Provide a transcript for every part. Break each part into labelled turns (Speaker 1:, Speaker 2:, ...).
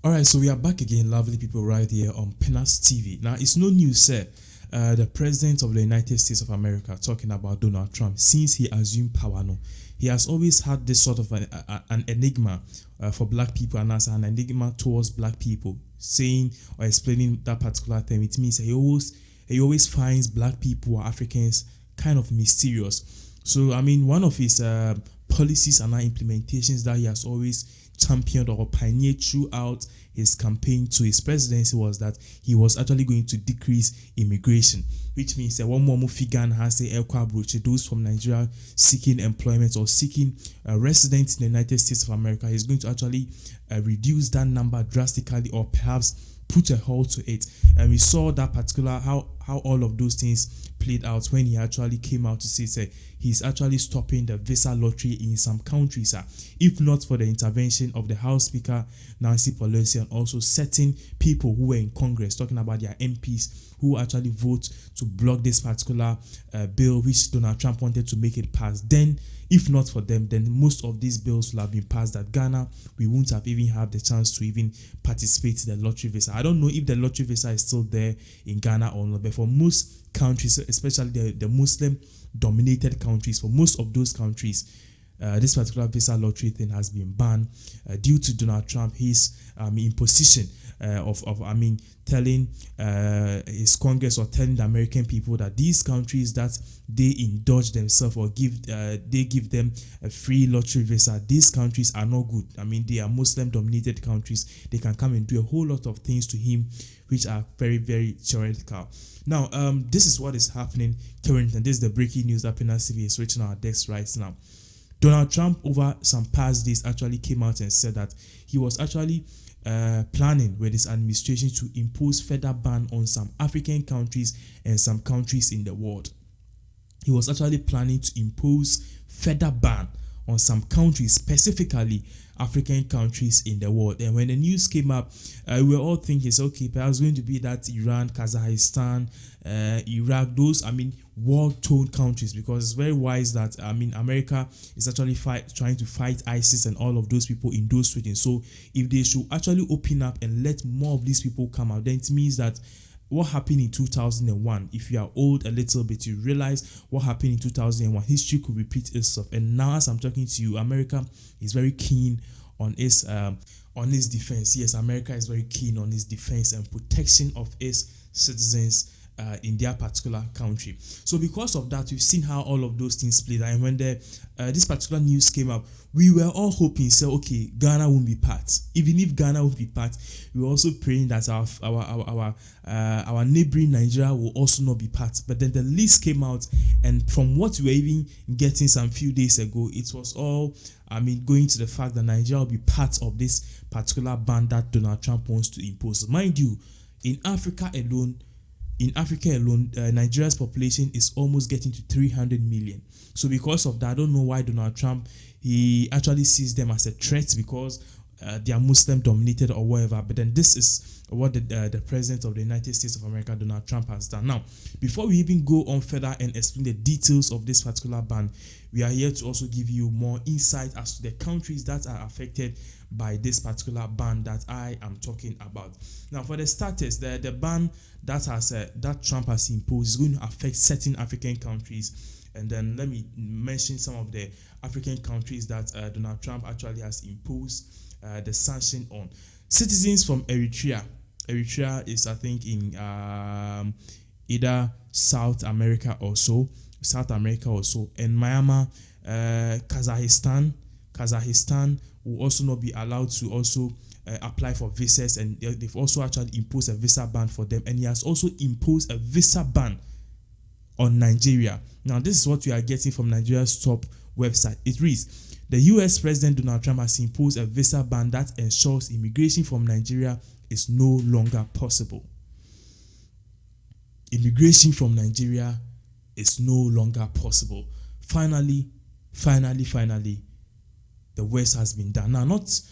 Speaker 1: All right, so we are back again, lovely people, right here on Pinax TV. Now, it's no news, sir. The president of the United States of America talking about Donald Trump since he assumed power. No, he has always had this sort of an enigma for black people, and as an enigma towards black people, saying or explaining that particular thing. It means he always finds black people or Africans kind of mysterious. So, I mean, one of his policies and implementations that he has always championed or pioneered throughout his campaign to his presidency was that he was actually going to decrease immigration, which means that one more Mufigan has a approach those from Nigeria seeking employment or seeking residence in the United States of America. He's going to actually reduce that number drastically, or perhaps put a halt to it. And we saw that particular how all of those things played out when he actually came out to say he's actually stopping the visa lottery in some countries, if not for the intervention of the House Speaker Nancy Pelosi, and also certain people who were in Congress, talking about their MPs who actually vote to block this particular bill which Donald Trump wanted to make it pass. Then, if not for them, then most of these bills will have been passed that Ghana, we won't have even have the chance to even participate in the lottery visa. I don't know if the lottery visa is still there in Ghana or not, but for most countries, especially the Muslim dominated countries, for most of those countries, this particular visa lottery thing has been banned due to Donald Trump, his imposition of telling his Congress or telling the American people that these countries that they indulge themselves or give them a free lottery visa, these countries are not good. I mean, they are Muslim dominated countries. They can come and do a whole lot of things to him which are very, very theoretical. Now, this is what is happening currently, and this is the breaking news that Pinax TV is reaching our desk right now. Donald Trump, over some past days, actually came out and said that he was actually planning with his administration to impose further ban on some African countries and some countries in the world. He was actually planning to impose further ban on some countries, specifically African countries in the world. And when the news came up, we were all thinking, okay, perhaps going to be that Iran, Kazakhstan, Iraq, those, war-torn countries, because it's very wise that, America is actually trying to fight ISIS and all of those people in those regions. So if they should actually open up and let more of these people come out, then it means that what happened in 2001, if you are old a little bit, you realize what happened in 2001. History could repeat itself. And now, as I'm talking to you, America is very keen on its defense. Yes, America is very keen on its defense and protection of its citizens in their particular country. So because of that, we've seen how all of those things played out. And when this particular news came up, we were all hoping, okay, Ghana won't be part. Even if Ghana won't be part, we were also praying that our neighboring Nigeria will also not be part. But then the list came out, and from what we were even getting some few days ago, it was all going to the fact that Nigeria will be part of this particular ban that Donald Trump wants to impose. Mind you, in Africa alone, Nigeria's population is almost getting to 300 million. So because of that, I don't know why Donald Trump, he actually sees them as a threat because they are Muslim dominated or whatever. But then this is what the president of the United States of America, Donald Trump, has done. Now, before we even go on further and explain the details of this particular ban, we are here to also give you more insight as to the countries that are affected by this particular ban that I am talking about. Now, for the starters, the ban that Trump has imposed is going to affect certain African countries. And then let me mention some of the African countries that Donald Trump actually has imposed the sanction on. Citizens from Eritrea. Eritrea is, I think, in either South America or so. And Myanmar, Kazakhstan will also not be allowed to also apply for visas, and they've also actually imposed a visa ban for them. And he has also imposed a visa ban on Nigeria. Now, this is what we are getting from Nigeria's top website. It reads, the US President Donald Trump has imposed a visa ban that ensures immigration from Nigeria is no longer possible. Immigration from Nigeria is no longer possible. Finally, the worst has been done. Now, not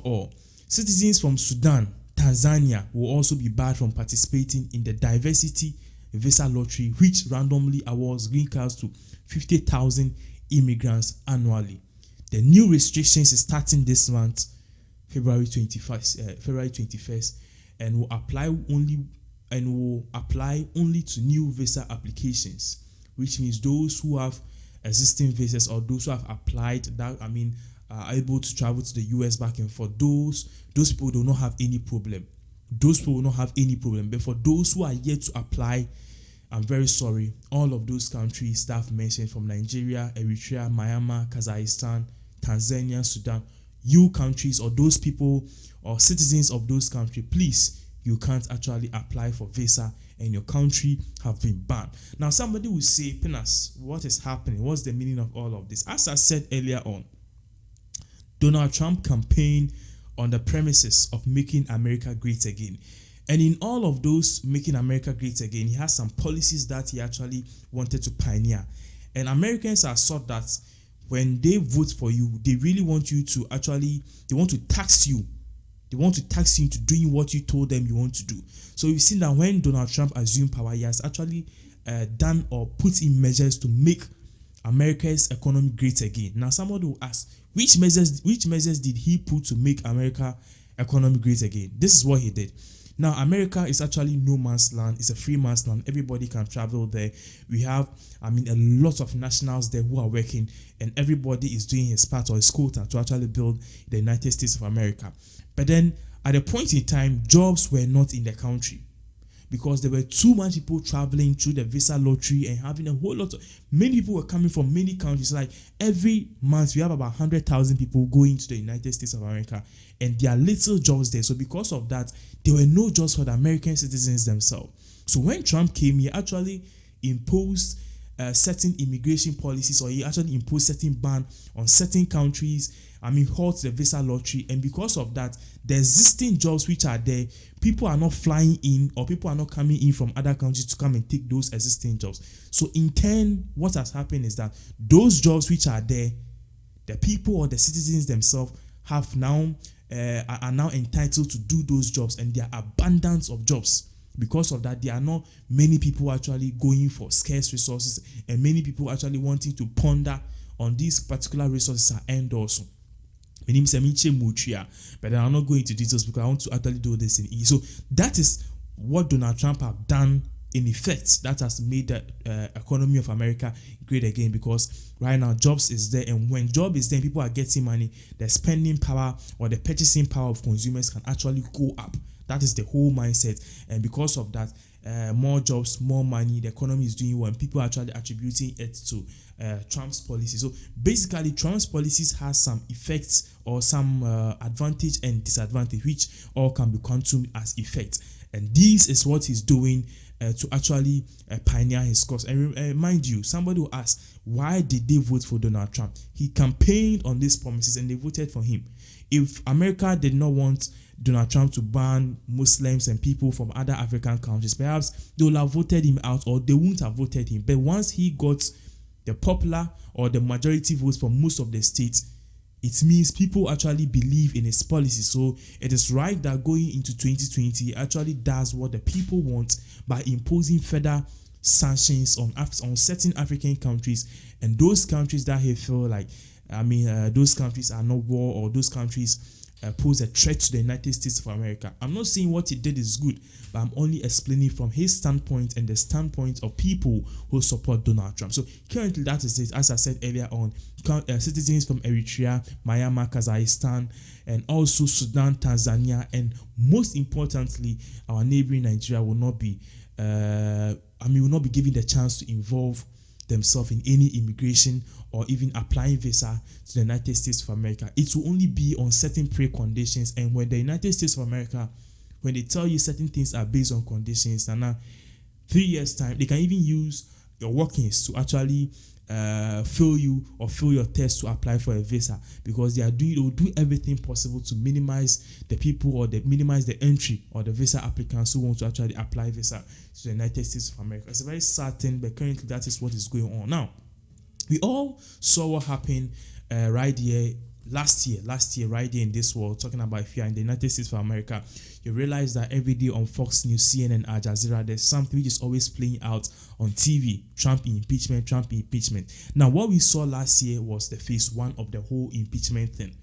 Speaker 1: all. Citizens from Sudan, Tanzania will also be barred from participating in the diversity visa lottery, which randomly awards green cards to 50,000 immigrants annually. The new restrictions is starting this month February 21st, and will apply only to new visa applications, which means those who have existing visas or those who have applied that are able to travel to the US back and forth. Those people do not have any problem. Those people will not have any problem. But for those who are yet to apply, I'm very sorry. All of those countries that I've mentioned, from Nigeria, Eritrea, Myanmar, Kazakhstan, Tanzania, Sudan, you countries or those people or citizens of those countries, please, you can't actually apply for visa and your country have been banned. Now, somebody will say, Pinax, what is happening? What's the meaning of all of this? As I said earlier on, Donald Trump campaigned on the premises of making America great again. And in all of those making America great again, he has some policies that he actually wanted to pioneer. And Americans are sort that when they vote for you, they really want you to they want to tax you. They want to tax you into doing what you told them you want to do. So we've seen that when Donald Trump assumed power, he has actually done or put in measures to make America's economy great again. Now, somebody will ask, which measures did he put to make America economy great again? This is what he did. Now, America is actually no man's land. It's a free man's land. Everybody can travel there. We have, a lot of nationals there who are working, and everybody is doing his part or his quota to actually build the United States of America. But then, at a point in time, jobs were not in the country because there were too much people traveling through the visa lottery and having a whole lot of many people were coming from many countries. Like every month, we have about 100,000 people going to the United States of America, and there are little jobs there. So because of that, there were no jobs for the American citizens themselves. So when Trump came, he actually imposed certain immigration policies, or he actually imposed certain ban on certain countries. Halt the visa lottery, and because of that, the existing jobs which are there, people are not flying in, or people are not coming in from other countries to come and take those existing jobs. So in turn, what has happened is that those jobs which are there, the people or the citizens themselves have now are now entitled to do those jobs, and there are abundance of jobs. Because of that, there are not many people actually going for scarce resources, and many people actually wanting to ponder on these particular resources are end also. But I'm not going into details because I want to actually do this in E. So that is what Donald Trump have done in effect. That has made the economy of America great again, because right now jobs is there, and when job is there, people are getting money, the spending power or the purchasing power of consumers can actually go up. That is the whole mindset, and because of that, more jobs, more money, the economy is doing well, and people are actually attributing it to Trump's policy. So basically, Trump's policies has some effects or some advantage and disadvantage, which all can be consumed as effect. And this is what he's doing to actually pioneer his cause. And mind you, somebody will ask, why did they vote for Donald Trump? He campaigned on these promises and they voted for him. If America did not want Donald Trump to ban Muslims and people from other African countries, perhaps they would have voted him out, or they wouldn't have voted him. But once he got the popular or the majority votes from most of the states, it means people actually believe in his policy. So it is right that going into 2020, he actually does what the people want by imposing further sanctions on certain African countries, and those countries that he feel like, those countries are not war, or those countries pose a threat to the United States of America. I'm not saying what he did is good, but I'm only explaining from his standpoint and the standpoint of people who support Donald Trump. So currently, that is it. As I said earlier on, citizens from Eritrea, Myanmar, Kazakhstan, and also Sudan, Tanzania, and most importantly, our neighboring Nigeria will not be given the chance to involve themselves in any immigration or even applying visa to the United States of America. It will only be on certain preconditions, and when the United States of America, when they tell you certain things are based on conditions, and now 3 years time, they can even use your workings to actually fail you or fail your test to apply for a visa, because they will do everything possible to minimize the people or minimize the entry or the visa applicants who want to actually apply visa to the United States of America. It's a very sad thing, but currently that is what is going on. Now, we all saw what happened right here last year right here in this world, talking about if you are in the United States of America, you realize that every day on Fox News, CNN, Al Jazeera, there's something which is always playing out on TV. Trump impeachment. Now, what we saw last year was the phase one of the whole impeachment thing.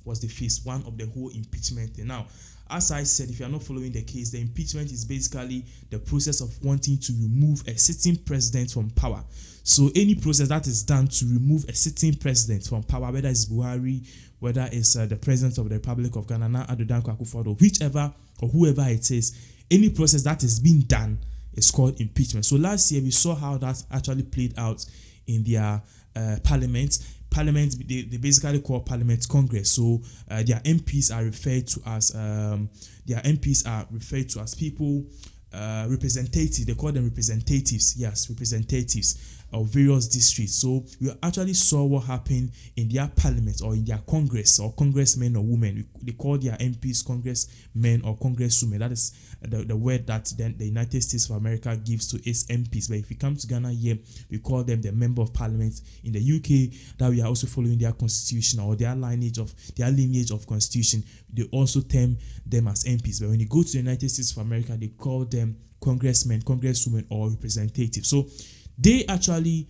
Speaker 1: was the phase one of the whole impeachment thing. Now, as I said, if you are not following the case, the impeachment is basically the process of wanting to remove a sitting president from power. So any process that is done to remove a sitting president from power, whether it's Buhari, whether it's the president of the Republic of Ghana, Nana Addo Dankwa Akufo-Addo, whichever or whoever it is, any process that is being done is called impeachment. So last year we saw how that actually played out in their parliament. They basically call Parliament Congress. So their MPs are referred to as people representatives. They call them representatives. Yes, representatives of various districts. So we actually saw what happened in their parliament or in their congress or congressmen or women. They call their MPs congressmen or congresswomen. That is the word that then the United States of America gives to its MPs. But if we come to Ghana here, we call them the member of parliament. In the UK, that we are also following their constitution or their lineage of constitution, they also term them as MPs. But when you go to the United States of America, they call them congressmen, congresswomen, or representatives. So they actually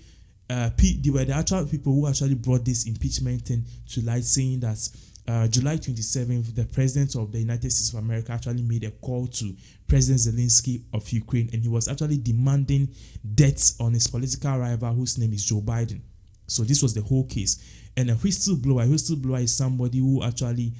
Speaker 1: they were the actual people who actually brought this impeachment thing to light, saying that July 27th, the president of the United States of America actually made a call to President Zelensky of Ukraine, and he was actually demanding deaths on his political rival, whose name is Joe Biden. So this was the whole case. And a whistleblower is somebody who actually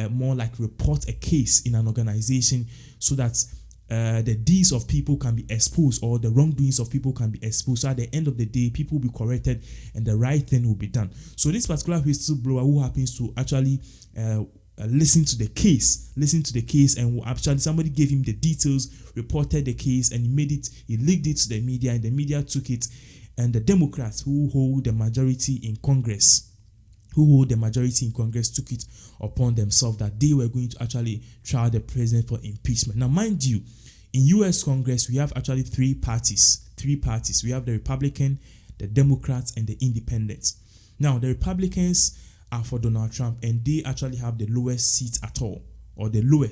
Speaker 1: more like report a case in an organization so that the deeds of people can be exposed, or the wrongdoings of people can be exposed. So at the end of the day, people will be corrected and the right thing will be done. So this particular whistleblower who happens to actually listen to the case, and actually somebody gave him the details, reported the case, and he leaked it to the media, and the media took it. And the Democrats who hold the majority in Congress took it upon themselves that they were going to actually try the president for impeachment. Now, mind you, in US Congress, we have actually three parties. We have the Republican, the Democrats, and the Independents. Now, the Republicans are for Donald Trump, and they actually have the lowest seats at all, or the lower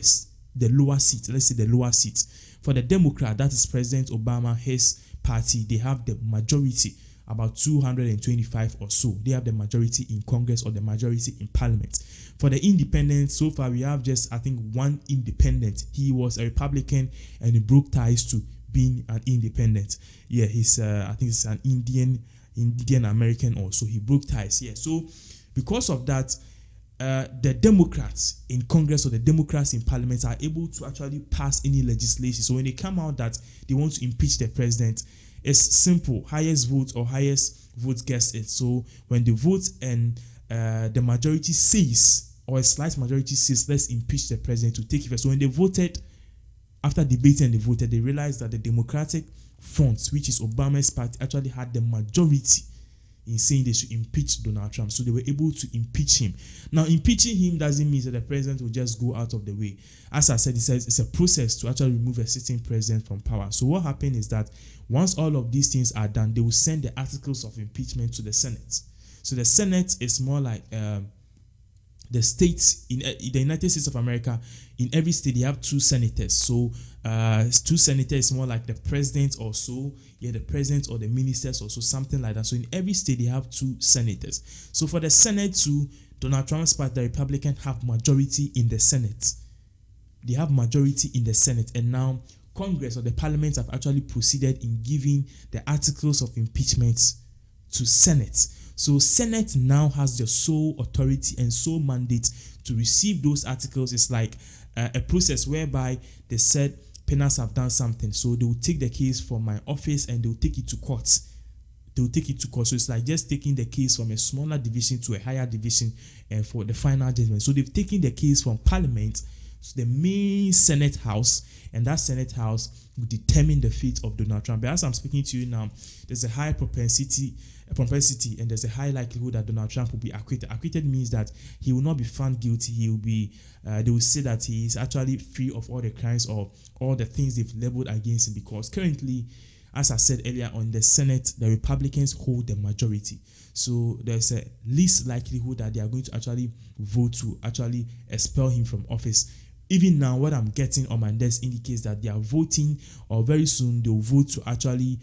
Speaker 1: seat. Let's say the lower seat. For the Democrat, that is President Obama, his party, they have the majority, about 225 or so. They have the majority in Congress or the majority in Parliament. For the Independents, so far we have just, I think, one independent. He was a Republican and he broke ties to being an independent. Yeah, he's I think it's an Indian American also. He broke ties. Yeah, so because of that, the Democrats in Congress or the Democrats in Parliament are able to actually pass any legislation. So when they come out that they want to impeach the president, it's simple. Highest vote gets it. So when they vote and the majority says, or a slight majority says, let's impeach the president to take effect. So when they voted, after debating, they realized that the Democratic Front, which is Obama's party, actually had the majority in saying they should impeach Donald Trump. So they were able to impeach him. Now, impeaching him doesn't mean that the president will just go out of the way. As I said, it's a process to actually remove a sitting president from power. So what happened is that once all of these things are done, they will send the articles of impeachment to the Senate. So the Senate is more like the states in the United States of America. In every state, they have two senators. So two senators is more like the president or so. Yeah, the president or the ministers or so, something like that. So in every state, they have two senators. So for the Senate too, Donald Trump's party, the Republican, have majority in the Senate. They have majority in the Senate. And now Congress or the Parliament have actually proceeded in giving the articles of impeachment to Senate. So Senate now has the sole authority and sole mandate to receive those articles. It's like a process whereby they said Pinax have done something, so they will take the case from my office and they will take it to court. So it's like just taking the case from a smaller division to a higher division and for the final judgment. So they've taken the case from Parliament to the main Senate House, and that Senate House will determine the fate of Donald Trump. But as I'm speaking to you now, there's a high propensity and there's a high likelihood that Donald Trump will be acquitted. Acquitted means that he will not be found guilty. He will be they will say that he is actually free of all the crimes or all the things they've labeled against him, because currently, as I said earlier, on the Senate, the Republicans hold the majority. So there's a least likelihood that they are going to actually vote to actually expel him from office. Even now, what I'm getting on my desk indicates that they are voting, or very soon they'll vote to actually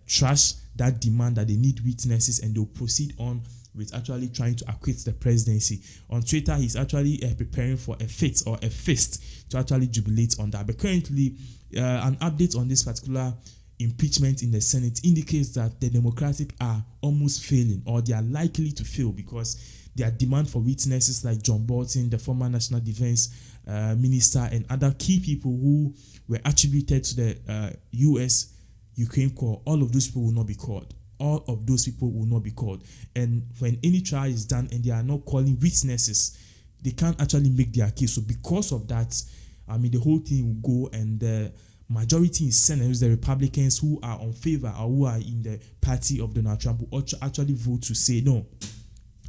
Speaker 1: trash that demand that they need witnesses, and they'll proceed on with actually trying to acquit the presidency. On Twitter, he's actually preparing for a fit or a fist to actually jubilate on that. But currently, an update on this particular impeachment in the Senate indicates that the Democratic are almost failing, or they are likely to fail, because their demand for witnesses like John Bolton, the former National Defense Minister, and other key people who were attributed to the US-Ukraine war, all of those people will not be called. All of those people will not be called. And when any trial is done and they are not calling witnesses, they can't actually make their case. So because of that, the whole thing will go, and the majority in Senate, the Republicans who are on favor or who are in the party of Donald Trump, will actually vote to say no.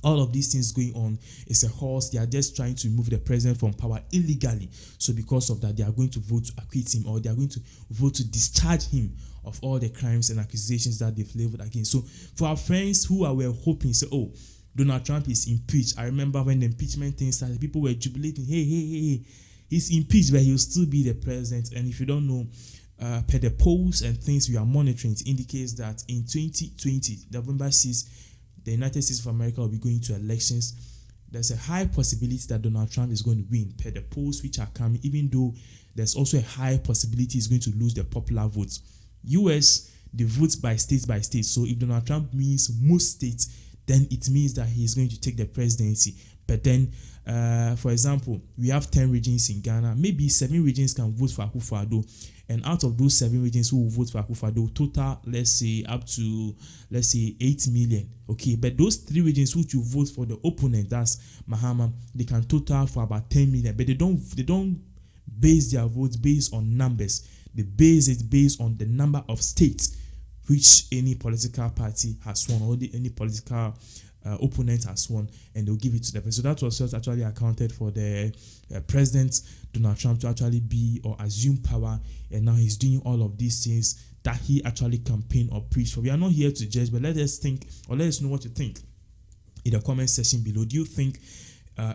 Speaker 1: All of these things going on is a horse. They are just trying to remove the president from power illegally. So because of that, they are going to vote to acquit him, or they are going to vote to discharge him of all the crimes and accusations that they've leveled against. So for our friends who were hoping, say, oh, Donald Trump is impeached. I remember when the impeachment thing started, people were jubilating, hey, he's impeached, but he'll still be the president. And if you don't know, per the polls and things we are monitoring, it indicates that in 2020, November 6th, the United States of America will be going to elections. There's a high possibility that Donald Trump is going to win per the polls which are coming, even though there's also a high possibility he's going to lose the popular votes. US, they vote by state. So if Donald Trump wins most states, then it means that he's going to take the presidency. But then, for example, we have 10 regions in Ghana. Maybe 7 regions can vote for Akufo-Addo. And out of those 7 regions who will vote for Akufo-Addo, total, let's say, up to, 8 million. Okay, but those 3 regions which you vote for the opponent, that's Mahama, they can total for about 10 million. But they don't base their votes based on numbers. They base it based on the number of states which any political party has won, or any political opponent has won, and they'll give it to the person. So that was just actually accounted for the president Donald Trump to actually be or assume power, and now he's doing all of these things that he actually campaigned or preached for. We are not here to judge, but let us think, or let us know what you think in the comment section below. Do you think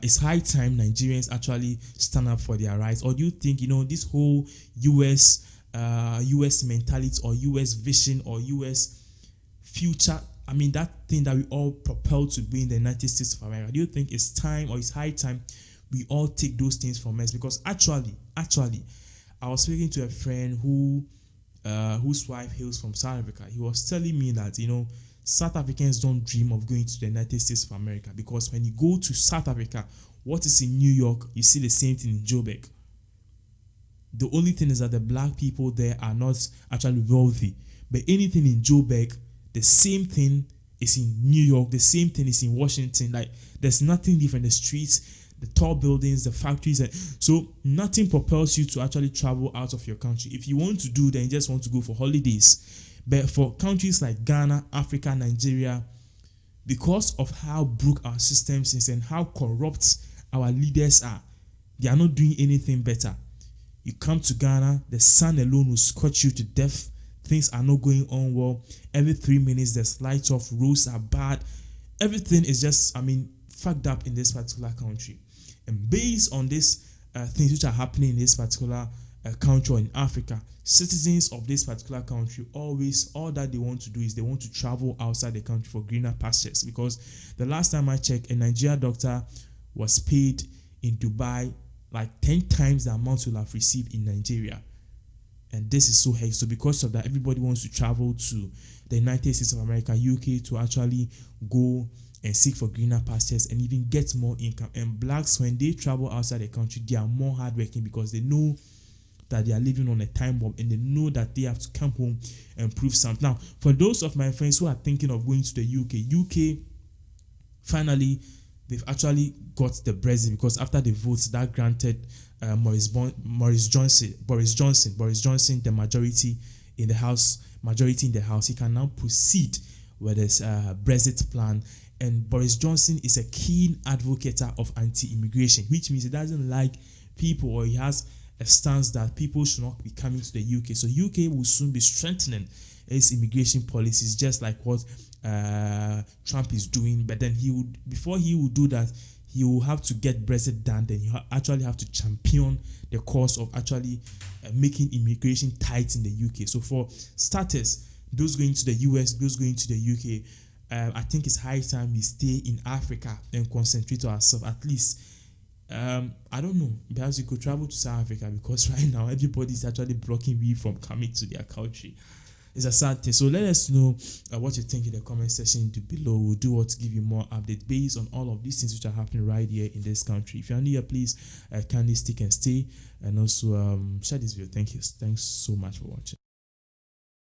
Speaker 1: it's high time Nigerians actually stand up for their rights, or do you think this whole US mentality or US vision or US future, that thing that we all propel to be in the United States of America, do you think it's time, or it's high time we all take those things from us? Because actually, I was speaking to a friend whose wife hails from South Africa. He was telling me that South Africans don't dream of going to the United States of America, because when you go to South Africa, what is in New York, you see the same thing in Joburg. The only thing is that the black people there are not actually wealthy. But anything in Joburg, the same thing is in New York, the same thing is in Washington. Like, there's nothing different. The streets, the tall buildings, the factories. So nothing propels you to actually travel out of your country. If you want to do, then you just want to go for holidays. But for countries like Ghana, Africa, Nigeria, because of how broke our systems is and how corrupt our leaders are, they are not doing anything better. You come to Ghana, the sun alone will scorch you to death. Things are not going on well. Every 3 minutes, there's lights off, roads are bad. Everything is just, fucked up in this particular country. And based on these things which are happening in this particular country or in Africa, citizens of this particular country all that they want to do is they want to travel outside the country for greener pastures. Because the last time I checked, a Nigerian doctor was paid in Dubai like 10 times the amount you'll have received in Nigeria. And this is so hectic. So because of that, everybody wants to travel to the United States of America, UK, to actually go and seek for greener pastures and even get more income. And blacks, when they travel outside the country, they are more hardworking, because they know that they are living on a time bomb, and they know that they have to come home and prove something. Now, for those of my friends who are thinking of going to the UK, finally, they've actually got the Brexit, because after the votes that granted Boris Johnson the majority in the House, he can now proceed with his Brexit plan. And Boris Johnson is a keen advocate of anti-immigration, which means he doesn't like people, or he has a stance that people should not be coming to the UK. So UK will soon be strengthening its immigration policies, just like what Trump is doing. But then before he would do that, he will have to get Brexit done. Then you actually have to champion the cause of actually making immigration tight in the UK. So for starters, those going to the US, those going to the UK, I think it's high time we stay in Africa and concentrate on ourselves at least. I don't know, perhaps you could travel to South Africa, because right now everybody is actually blocking me from coming to their country. It's a sad thing. So let us know what you think in the comment section below. We'll do what to give you more update based on all of these things which are happening right here in this country. If you're new here, please kindly stick and stay, and also share this video. Thank you. Thanks so much for watching.